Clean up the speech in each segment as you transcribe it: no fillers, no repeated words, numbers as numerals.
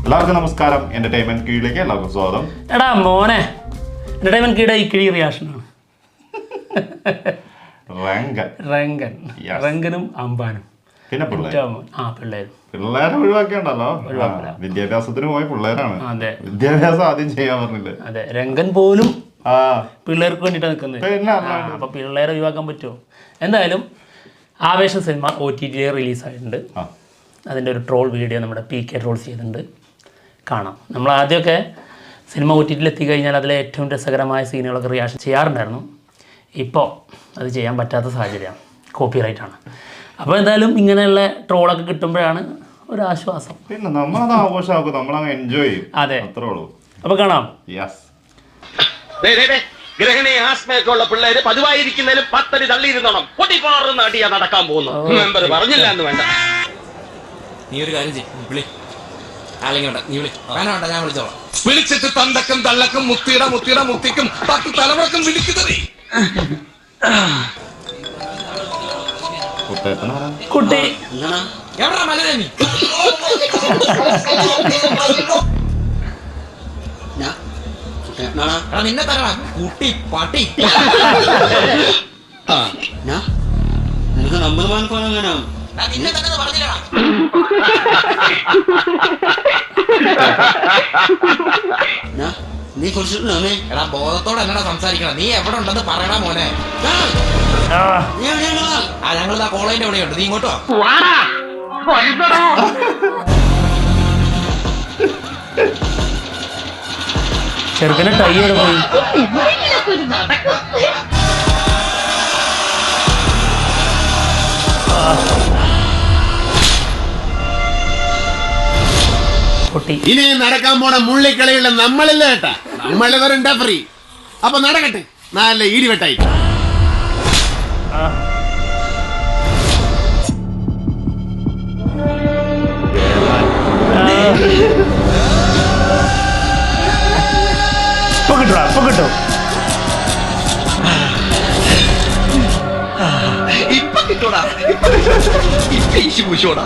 എല്ലാവർക്കും നമസ്കാരം. എന്റർടൈൻമെന്റ് കീഴിലേക്ക് എല്ലാവർക്കും സ്വാഗതം. എടാ മോനെ, എന്റർടൈൻമെന്റ് കീഴ ഇക്കിഴി റിയാക്ഷനാണ്. റംഗനും അമ്പാനും പിന്നെ പിള്ളേരെ ഒഴിവാക്കേണ്ടല്ലോ. വിദ്യാഭ്യാസത്തിന് പോയ പിള്ളേരാണ്. വിദ്യാഭ്യാസം ആദ്യം ചെയ്യാൻ പറഞ്ഞില്ലേ? അതെ, രംഗൻ പോലും പിള്ളേർക്ക് വേണ്ടിട്ടാണ് നിൽക്കുന്നത്. അപ്പൊ പിള്ളേരെ ഒഴിവാക്കാൻ പറ്റുമോ? എന്തായാലും ആവേശം സിനിമ OTT റിലീസായിട്ടുണ്ട്. അതിൻ്റെ ഒരു ട്രോൾ വീഡിയോ നമ്മുടെ PK ട്രോൾസ് ചെയ്തിട്ടുണ്ട്, കാണാം. നമ്മൾ ആദ്യമൊക്കെ സിനിമ OTT എത്തിക്കഴിഞ്ഞാൽ അതിലെ ഏറ്റവും രസകരമായ സീനുകളൊക്കെ റിയാക്ഷൻ ചെയ്യാറുണ്ടായിരുന്നു. ഇപ്പോൾ അത് ചെയ്യാൻ പറ്റാത്ത സാഹചര്യമാണ്, കോപ്പിറൈറ്റാണ്. അപ്പോൾ എന്തായാലും ഇങ്ങനെയുള്ള ട്രോളൊക്കെ കിട്ടുമ്പോഴാണ് ഒരു ആശ്വാസം. പിന്നെ നമ്മളത് ആഘോഷമാക്കും, നമ്മളങ്ങ് എൻജോയ് ചെയ്യും. അതെ, അത്രേ ഉള്ളൂ. അപ്പോൾ കാണാം. ഗ്രഹണി ആസ്മയൊക്കെ ഉള്ള പിള്ളേര് പതിവായിരിക്കുന്നതിലും 10 അടി തള്ളിയിരുന്നോണം. പൊട്ടിപ്പാറുന്ന അടിയാ നടക്കാൻ പോകുന്നു. മെമ്പർ പറഞ്ഞില്ല എന്ന് വേണ്ട. നീ ഒരു കാര്യം ചെയ്യ്, അല്ലെങ്കിൽ നീ വിളി. വേണ്ട, ഞാൻ വിളിച്ചോളാം. വിളിച്ചിട്ട് തന്തക്കും തള്ളക്കും മുത്തിയുടെ മുത്തിക്കും 10 തലമുറക്കും വിളിക്കുന്നത്. കുട്ടി എവിടാ മലരേമി? നിന്നെ തരടാ കുട്ടി പട്ടി. നിനക്ക് നമ്പർ എങ്ങനെ നിന്നെ തന്നെ പറഞ്ഞില്ലടാ. നീ കുറിച്ചിട്ടുണ്ടോ? എടാ ബോധത്തോടെ എന്നോട് സംസാരിക്കണം. നീ എവിടെ ഉണ്ടെന്ന് പറയടാ മോനെ. ഞങ്ങൾ ആ കോളേജിന്റെ എവിടെയുണ്ട്, നീ ഇങ്ങോട്ടോ. ചെറുക്കനെ ടൈ പോയി. ഇനി നടക്കാൻ പോണ മുള്ളിക്കളിയുള്ള നമ്മളില്ല കേട്ടാ. നമ്മളിവരുണ്ടാ ഫ്രീ. അപ്പൊ നടക്കട്ടെ, നല്ല ഈടിവെട്ടായി. കിട്ടോ ഇപ്പൊ കിട്ടൂടാ, പൂശോടാ.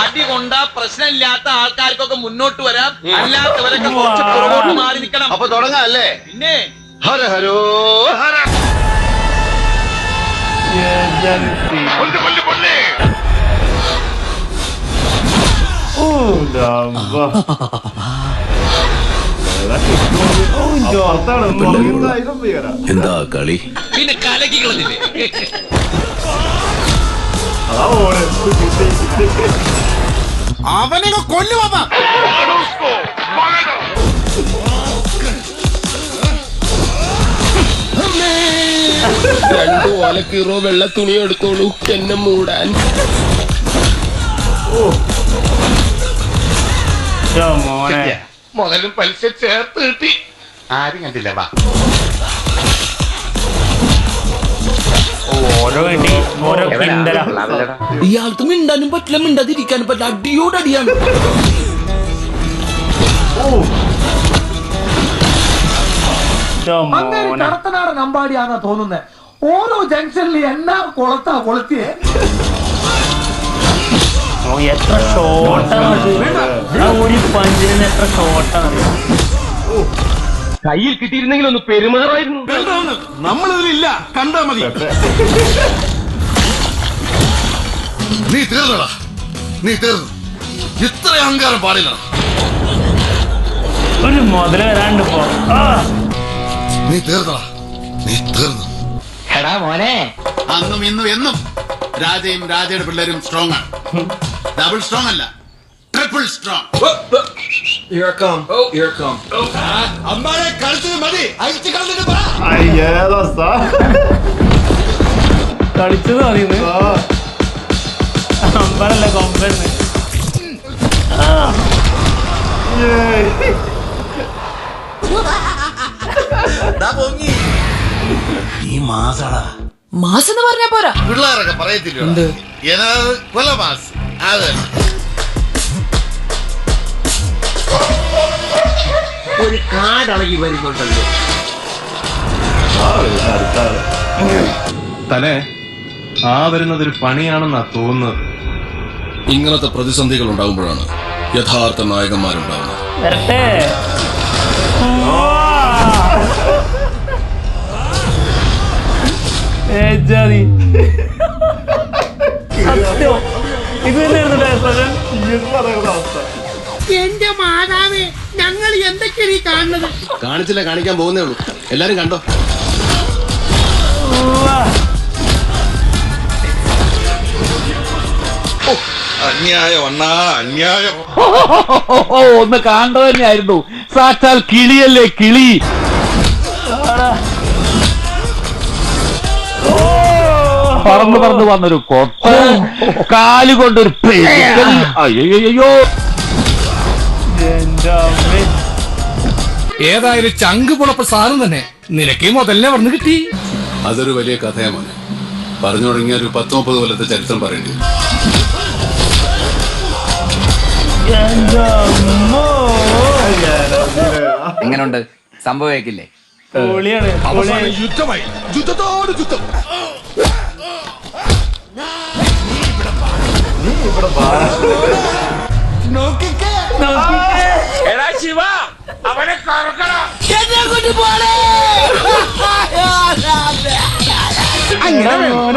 അടി കൊണ്ടാ പ്രശ്നമില്ലാത്ത ആൾക്കാർക്കൊക്കെ മുന്നോട്ട് വരാം, അല്ലാത്തവരൊക്കെ കുറച്ച് പുറകോട്ട് മാറി നിൽക്കണം. അപ്പൊ തുടങ്ങാം അല്ലേ? പിന്നെ ഹര ഹരോ ഹര. എന്താ കളി? പിന്നെ കലക്കി കളഞ്ഞില്ലേ? അവനെ കൊല്ലുവാ. രണ്ടു ഓലക്കീറോ വെള്ള തുണി എടുത്തോളൂ എന്നെ മൂടാൻ. മുതലും പലിശ ചേർത്ത് കിട്ടി. ആരും കണ്ടില്ല. വാ, ഇയാൾക്ക് മിണ്ടാനും പറ്റില്ല, മിണ്ടാതിരിക്കാനും പറ്റില്ല. അടിയോട് അടിയാണ്. കടത്തനാടൻ അമ്പാടിയാന്നാ തോന്നുന്നത്. ഓരോ ജംഗ്ഷനിൽ എന്നാ കൊളത്തിയേ. എത്ര ഷോട്ടാണ് ഒരു പഞ്ചിന്, എത്ര ഷോട്ടാണ്. കയ്യിൽ കിട്ടിയിരുന്നെങ്കിൽ ഒന്ന് പെരുമാറായിരുന്നു. നമ്മളിതിലില്ല, കണ്ടാ മതി. നീ തീർന്നടാ, നീ തീർന്നു. ഇത്ര അഹങ്കാരം പാടില്ല. ഒരു മുതല് വരാണ്ട് പോ. നീ തീർന്നടാ, നീ തീർന്നു. എടാ മോനെ, അന്നും ഇന്നും എന്നും രാജയും രാജയുടെ പിള്ളേരും സ്ട്രോങ് ആണ്. ഡബിൾ സ്ട്രോങ് അല്ല, ട്രിപ്പിൾ സ്ട്രോങ്. അമ്പാരെ കളിച്ചത് മതി, അയച്ചു കളഞ്ഞിട്ട് കളിച്ചത് മതി. അമ്പലല്ലേ കൊമ്പന്ന്. ഈ മാസടാ മാസം എന്ന് പറഞ്ഞാ പോരാ. പിള്ളേരൊക്കെ പറയത്തില്ല കൊലമാസ്. അത് ഒരു കാടളകി വരുന്നുണ്ടല്ലോ. തലേ ആ വരുന്നതൊരു പണിയാണെന്നാ തോന്നുന്നത്. ഇങ്ങനത്തെ പ്രതിസന്ധികൾ ഉണ്ടാകുമ്പോഴാണ് യഥാർത്ഥ നായകന്മാരുണ്ടാവുന്നത്. വരട്ടെ. സത്യം ഇത് തന്നെയായിരുന്നു അവസ്ഥ. എന്റെ മാതാവേ, ഞങ്ങൾ എന്തൊക്കെയാണ് ഈ കാണുന്നത്? കാണിച്ചില്ല, കാണിക്കാൻ പോകുന്നേ ഉള്ളൂ. എല്ലാരും കണ്ടോ? അന്യായം അണ്ണാ, അന്യായം. ഒന്ന് കാണേണ്ടത് തന്നെയായിരുന്നു. സാക്ഷാൽ കിളിയല്ലേ കിളി. പറന്ന് പറന്ന് വന്നൊരു കൊട്ട, കാലുകൊണ്ടൊരു പെരുക്കൽ. അയ്യോ, ഏതായാലും ചങ്ക് പുളപ്പ സാധനം തന്നെ. നിനക്ക് മുതലിനെ പറഞ്ഞു കിട്ടി. അതൊരു വലിയ കഥയാണ്. പറഞ്ഞു തുടങ്ങിയ ഒരു 10-30 കൊല്ലത്തെ ചരിത്രം പറയേണ്ടി വരും. എങ്ങനെയുണ്ട് സംഭവിക്കില്ലേ? യുദ്ധമായി, യുദ്ധത്തോട് യുദ്ധം.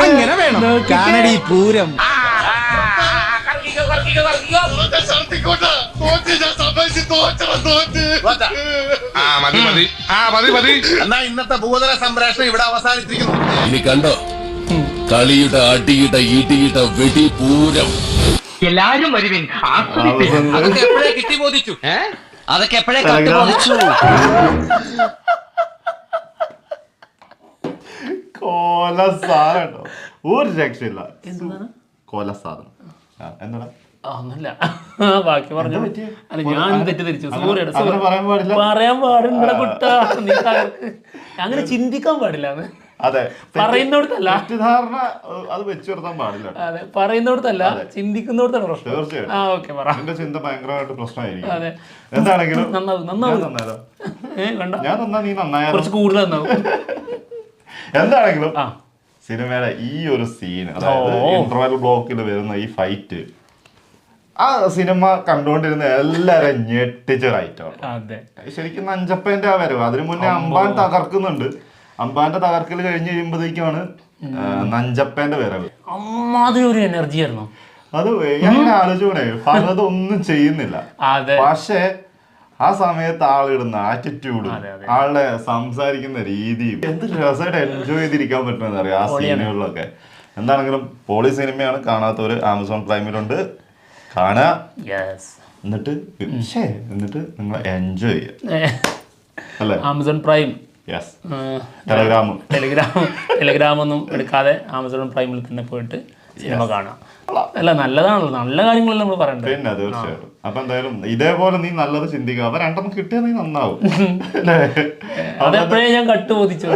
അങ്ങനെ വേണം കാണടി പൂരം. എന്നാ ഇന്നത്തെ ഭൂതല സംപ്രേഷണം ഇവിടെ അവസാനിച്ചിരിക്കുന്നു. ഇനി കണ്ടോ കളിയുടെ അടിയുടെ ഇടിയുടെ വെടി പൂരം. എല്ലാരും വരുവിൻ. അതൊക്കെ എപ്പോഴേ കിട്ടി ബോധിച്ചു. അതൊക്കെ എപ്പോഴേ കണ്ടു ബോധിച്ചു. കോലസാധനം ഒരു രക്ഷയില്ല. കോലസാധനം എന്താ ഒന്നുമില്ല, ബാക്കി പറഞ്ഞു. അല്ല, ഞാൻ തെറ്റിദ്ധരിച്ചു. പറയാൻ പാടില്ല കുട്ട, നീ തകർക്ക്. അങ്ങനെ ചിന്തിക്കാൻ പാടില്ല. അതെ, പറയുന്നിടത്തല്ല തെറ്റിദ്ധാരണ അത് വെച്ചു വരുത്താൻ പാടില്ല. അതെ, പറയുന്നിടത്തല്ല, ചിന്തിക്കുന്നിടത്താണ് പ്രശ്നം. തീർച്ചയായും. ആ, ഓക്കെ, പറ. എന്റെ ചിന്ത ഭയങ്കരമായിട്ട് പ്രശ്നമായിരിക്കും. അതെ, എന്താണെങ്കിലും നന്നാവും. ഞാൻ നന്നാ, നീ നന്നായാലും കുറച്ച് കൂടുതൽ നന്നാവും. എന്താണെങ്കിലും സിനിമയുടെ ഈ ഒരു സീൻ, അതായത് ഇന്റർവെൽ ബ്ലോക്കിൽ വരുന്ന ഈ ഫൈറ്റ്, ആ സിനിമ കണ്ടുകൊണ്ടിരുന്ന എല്ലാരും ഞെട്ടിച്ചൊരു ഐറ്റമാണ്. ശരിക്കും നഞ്ചപ്പന്റെ ആ വരവ്. അതിനു മുന്നേ അമ്പാൻ തകർക്കുന്നുണ്ട്. അമ്പാന്റെ തകർക്കൽ കഴിഞ്ഞ് കഴിയുമ്പോഴേക്കാണ് നഞ്ചപ്പന്റെ വരവ്. അമ്മാതിരി ഒരു എനർജി ആയിരുന്നു അത്. ഞാൻ ആലോചിച്ചോണേ, പലതൊന്നും ചെയ്യുന്നില്ല, പക്ഷേ ആ സമയത്ത് ആളിടുന്ന ആറ്റിറ്റ്യൂഡും ആളുടെ സംസാരിക്കുന്ന രീതിയും എന്ത് രസമായിട്ട് എൻജോയ് ചെയ്തിരിക്കാൻ പറ്റുമെന്ന് അറിയാം ആ സീനുകളിലൊക്കെ. എന്താണെങ്കിലും പൊളി സിനിമയാണ്. കാണാത്തവര് ആമസോൺ പ്രൈമിലുണ്ട്, കാണുക. എന്നിട്ട് നിങ്ങൾ എൻജോയ് ചെയ്യുക അല്ലേ? ആമസോൺ പ്രൈം, ടെലിഗ്രാം ഒന്നും എടുക്കാതെ ആമസോൺ പ്രൈമിൽ തന്നെ പോയിട്ട് സിനിമ കാണാം. അല്ല, നല്ലതാണല്ലോ, നല്ല കാര്യങ്ങളെല്ലാം നമ്മൾ പറയണ്ടത്. പിന്നെ തീർച്ചയായിട്ടും. അപ്പൊ എന്തായാലും ഇതേപോലെ നീ നല്ലത് ചിന്തിക്കുക. അപ്പൊ രണ്ടെണ്ണം കിട്ടിയാൽ നീ നന്നാവും. അതെപ്പോഴേ ഞാൻ കട്ടുബോധിച്ചു.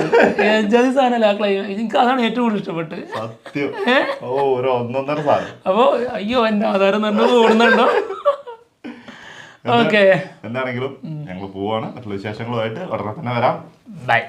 സാധനമല്ല ആ ക്ലൈം, എനിക്ക് അതാണ് ഏറ്റവും കൂടുതൽ ഇഷ്ടപ്പെട്ട്. സത്യം. ഒരു ഒന്നൊന്നര സാധനം. അപ്പൊ അയ്യോ, എന്റെ ആധാരം തന്നെ ഓടുന്നുണ്ടോ? ഓക്കെ, എന്താണെങ്കിലും ഞങ്ങൾ പോവാണ്. മറ്റുള്ള വിശേഷങ്ങളുമായിട്ട് ഉടനെ തന്നെ വരാം. ബൈ.